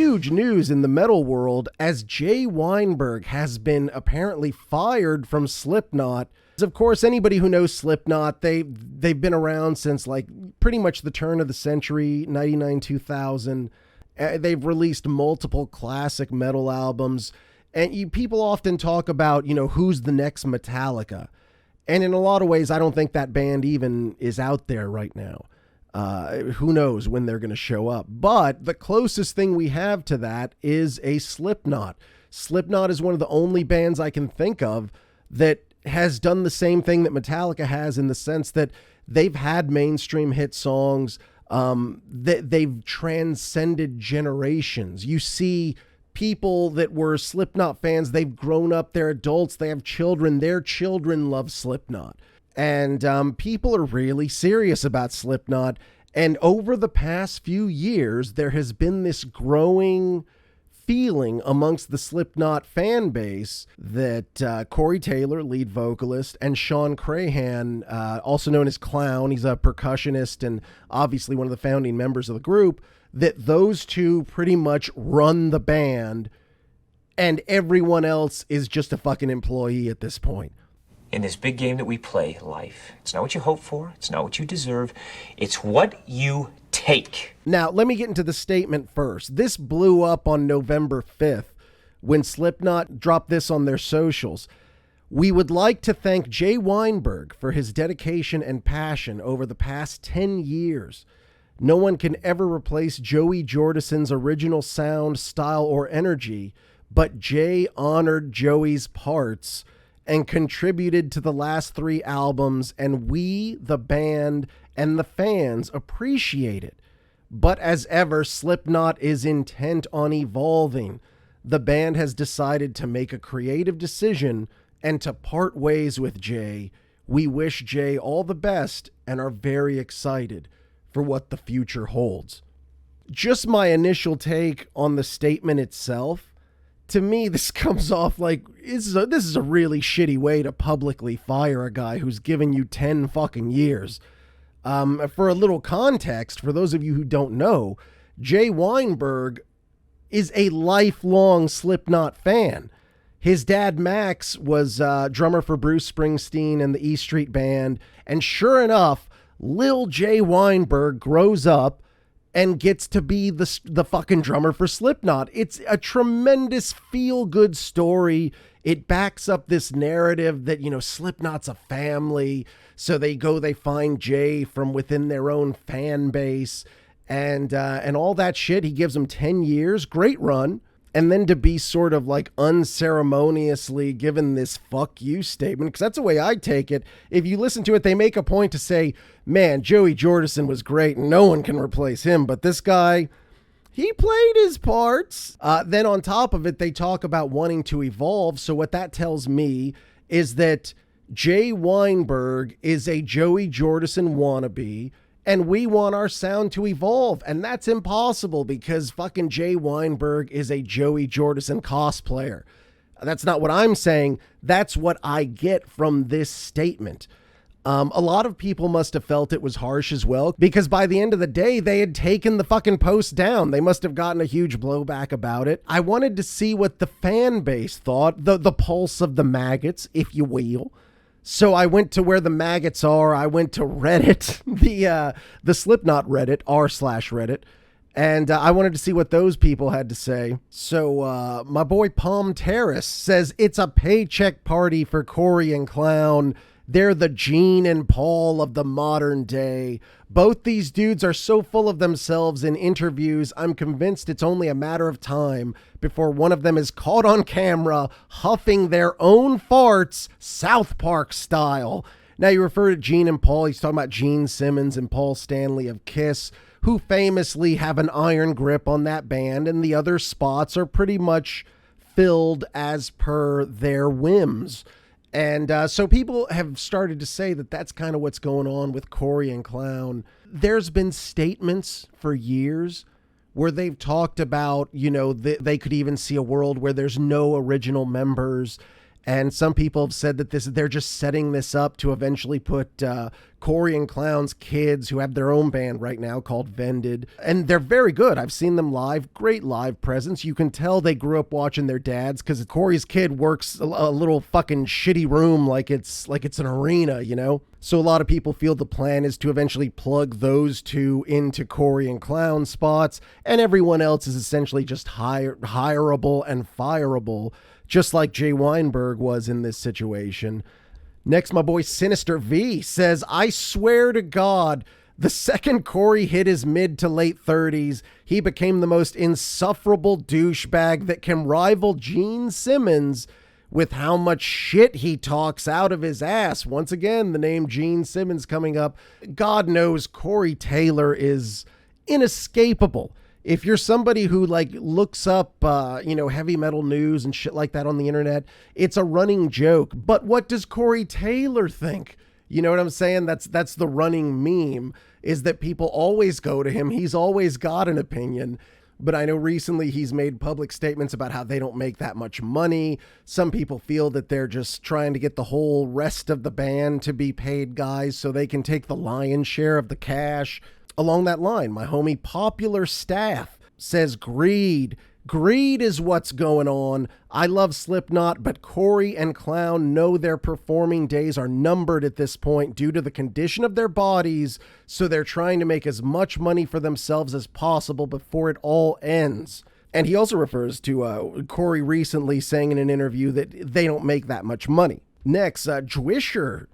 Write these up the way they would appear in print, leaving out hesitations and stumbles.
huge news in the metal world as Jay Weinberg has been apparently fired from Slipknot. Of course, anybody who knows Slipknot, they've been around since like pretty much the turn of the century, 99, 2000. They've released multiple classic metal albums. And people often talk about, who's the next Metallica. And in a lot of ways, I don't think that band even is out there right now. Who knows when they're going to show up. But the closest thing we have to that is a Slipknot. Slipknot is one of the only bands I can think of that has done the same thing that Metallica has, in the sense that they've had mainstream hit songs. They've transcended generations. You see people that were Slipknot fans, they've grown up, they're adults, they have children, their children love Slipknot. And people are really serious about Slipknot. And over the past few years, there has been this growing feeling amongst the Slipknot fan base that Corey Taylor, lead vocalist, and Shawn Crahan, also known as Clown, he's a percussionist and obviously one of the founding members of the group, that those two pretty much run the band and everyone else is just a fucking employee at this point. In this big game that we play, life, it's not what you hope for, it's not what you deserve, it's what you take. Now, let me get into the statement first. This blew up on November 5th when Slipknot dropped this on their socials. We would like to thank Jay Weinberg for his dedication and passion over the past 10 years. No one can ever replace Joey Jordison's original sound, style, or energy, but Jay honored Joey's parts and contributed to the last 3 albums, and we, the band, and the fans appreciate it. But as ever, Slipknot is intent on evolving. The band has decided to make a creative decision and to part ways with Jay. We wish Jay all the best and are very excited for what the future holds. Just my initial take on the statement itself. To me, this comes off like this is a really shitty way to publicly fire a guy who's given you 10 fucking years. For a little context, for those of you who don't know, Jay Weinberg is a lifelong Slipknot fan. His dad, Max, was drummer for Bruce Springsteen and the E Street Band. And sure enough, Lil Jay Weinberg grows up and gets to be the fucking drummer for Slipknot. It's a tremendous feel-good story. It backs up this narrative that, Slipknot's a family. So they find Jay from within their own fan base and all that shit. He gives them 10 years, great run. And then to be sort of like unceremoniously given this fuck you statement, because that's the way I take it. If you listen to it, they make a point to say, man, Joey Jordison was great and no one can replace him. But this guy, he played his parts. Then on top of it, they talk about wanting to evolve. So what that tells me is that Jay Weinberg is a Joey Jordison wannabe. And we want our sound to evolve. And that's impossible because fucking Jay Weinberg is a Joey Jordison cosplayer. That's not what I'm saying. That's what I get from this statement. A lot of people must have felt it was harsh as well, because by the end of the day, they had taken the fucking post down. They must have gotten a huge blowback about it. I wanted to see what the fan base thought, the pulse of the maggots, if you will. So I went to where the maggots are. I went to Reddit, the Slipknot Reddit, r/Reddit, and I wanted to see what those people had to say. So my boy Palm Terrace says it's a paycheck party for Corey and Clown. They're the Gene and Paul of the modern day. Both these dudes are so full of themselves in interviews, I'm convinced it's only a matter of time before one of them is caught on camera huffing their own farts, South Park style. Now you refer to Gene and Paul, he's talking about Gene Simmons and Paul Stanley of Kiss, who famously have an iron grip on that band, and the other spots are pretty much filled as per their whims. And so people have started to say that that's kind of what's going on with Corey and Clown. There's been statements for years where they've talked about, they could even see a world where there's no original members. And some people have said that they're just setting this up to eventually put Corey and Clown's kids, who have their own band right now called Vended. And they're very good. I've seen them live. Great live presence. You can tell they grew up watching their dads, because Corey's kid works a little fucking shitty room like it's an arena, you know? So a lot of people feel the plan is to eventually plug those two into Corey and Clown spots, and everyone else is essentially just hireable and fireable, just like Jay Weinberg was in this situation. Next, my boy Sinister V says, I swear to God, the second Corey hit his mid to late 30s, he became the most insufferable douchebag that can rival Gene Simmons with how much shit he talks out of his ass. Once again, the name Gene Simmons coming up. God knows Corey Taylor is inescapable. If you're somebody who like looks up, heavy metal news and shit like that on the internet, it's a running joke. But what does Corey Taylor think? You know what I'm saying? That's the running meme, is that people always go to him. He's always got an opinion. But I know recently he's made public statements about how they don't make that much money. Some people feel that they're just trying to get the whole rest of the band to be paid guys so they can take the lion's share of the cash. Along that line, my homie Popular Staff says greed. Greed is what's going on. I love Slipknot, but Corey and Clown know their performing days are numbered at this point due to the condition of their bodies, so they're trying to make as much money for themselves as possible before it all ends. And he also refers to Corey recently saying in an interview that they don't make that much money. Next, Jwisher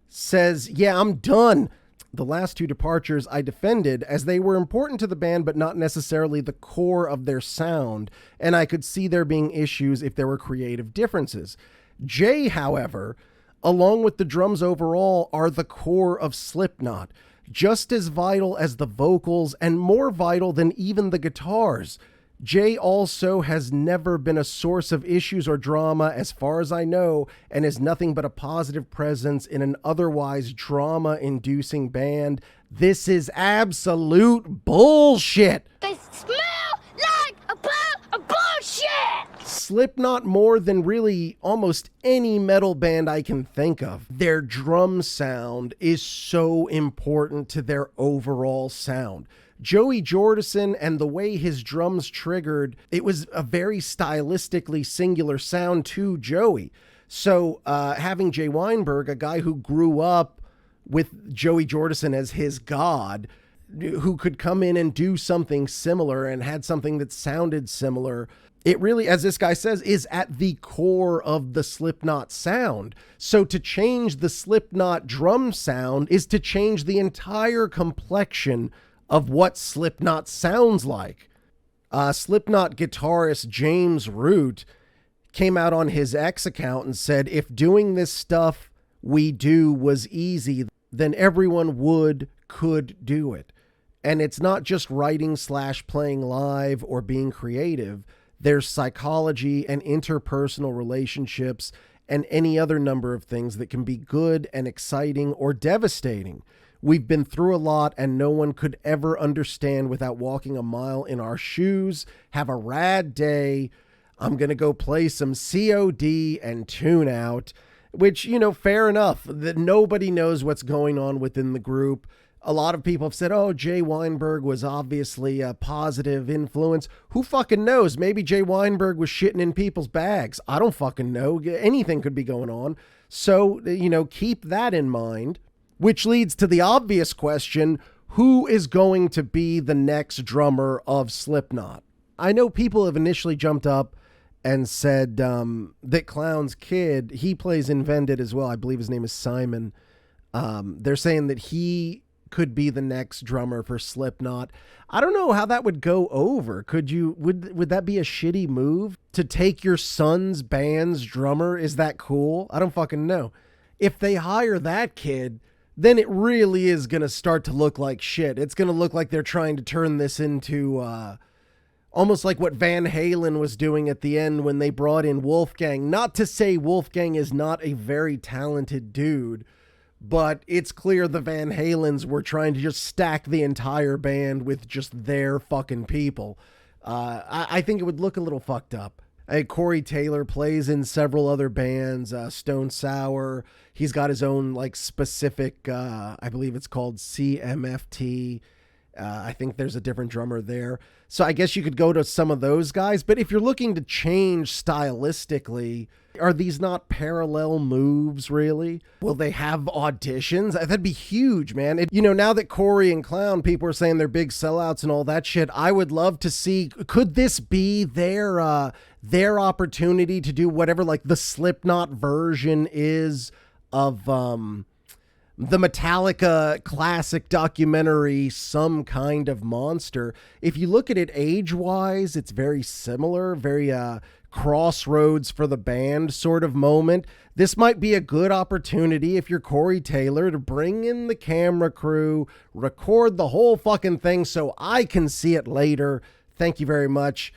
says, yeah, I'm done. The last two departures I defended as they were important to the band, but not necessarily the core of their sound, and I could see there being issues if there were creative differences. Jay, however, along with the drums overall, are the core of Slipknot, just as vital as the vocals and more vital than even the guitars. Jay also has never been a source of issues or drama as far as I know, and is nothing but a positive presence in an otherwise drama-inducing band. This is absolute bullshit. They smell like a pile of bullshit! Slipknot, more than really almost any metal band I can think of, their drum sound is so important to their overall sound. Joey Jordison and the way his drums triggered, it was a very stylistically singular sound to Joey. So having Jay Weinberg, a guy who grew up with Joey Jordison as his god, who could come in and do something similar and had something that sounded similar, it really, as this guy says, is at the core of the Slipknot sound. So to change the Slipknot drum sound is to change the entire complexion of what Slipknot sounds like. Slipknot guitarist James Root came out on his X account and said, if doing this stuff we do was easy, then everyone could do it. And it's not just writing / playing live or being creative. There's psychology and interpersonal relationships and any other number of things that can be good and exciting or devastating. We've been through a lot, and no one could ever understand without walking a mile in our shoes. Have a rad day. I'm going to go play some COD and tune out, which, fair enough, that nobody knows what's going on within the group. A lot of people have said, oh, Jay Weinberg was obviously a positive influence. Who fucking knows? Maybe Jay Weinberg was shitting in people's bags. I don't fucking know. Anything could be going on. So, keep that in mind. Which leads to the obvious question, who is going to be the next drummer of Slipknot? I know people have initially jumped up and said that Clown's kid, he plays in Vended as well. I believe his name is Simon. They're saying that he could be the next drummer for Slipknot. I don't know how that would go over. Would that be a shitty move to take your son's band's drummer? Is that cool? I don't fucking know. If they hire that kid, then it really is going to start to look like shit. It's going to look like they're trying to turn this into almost like what Van Halen was doing at the end when they brought in Wolfgang. Not to say Wolfgang is not a very talented dude, but it's clear the Van Halens were trying to just stack the entire band with just their fucking people. I think it would look a little fucked up. Hey, Corey Taylor plays in several other bands, Stone Sour. He's got his own like specific, I believe it's called CMFT. I think there's a different drummer there. So I guess you could go to some of those guys. But if you're looking to change stylistically, are these not parallel moves, really? Will they have auditions? That'd be huge, man. Now that Corey and Clown, people are saying they're big sellouts and all that shit, I would love to see, could this be their opportunity to do whatever, like, the Slipknot version is of the Metallica classic documentary, Some Kind of Monster? If you look at it age-wise, it's very similar, very crossroads for the band sort of moment. This might be a good opportunity if you're Corey Taylor to bring in the camera crew, record the whole fucking thing so I can see it later. Thank you very much.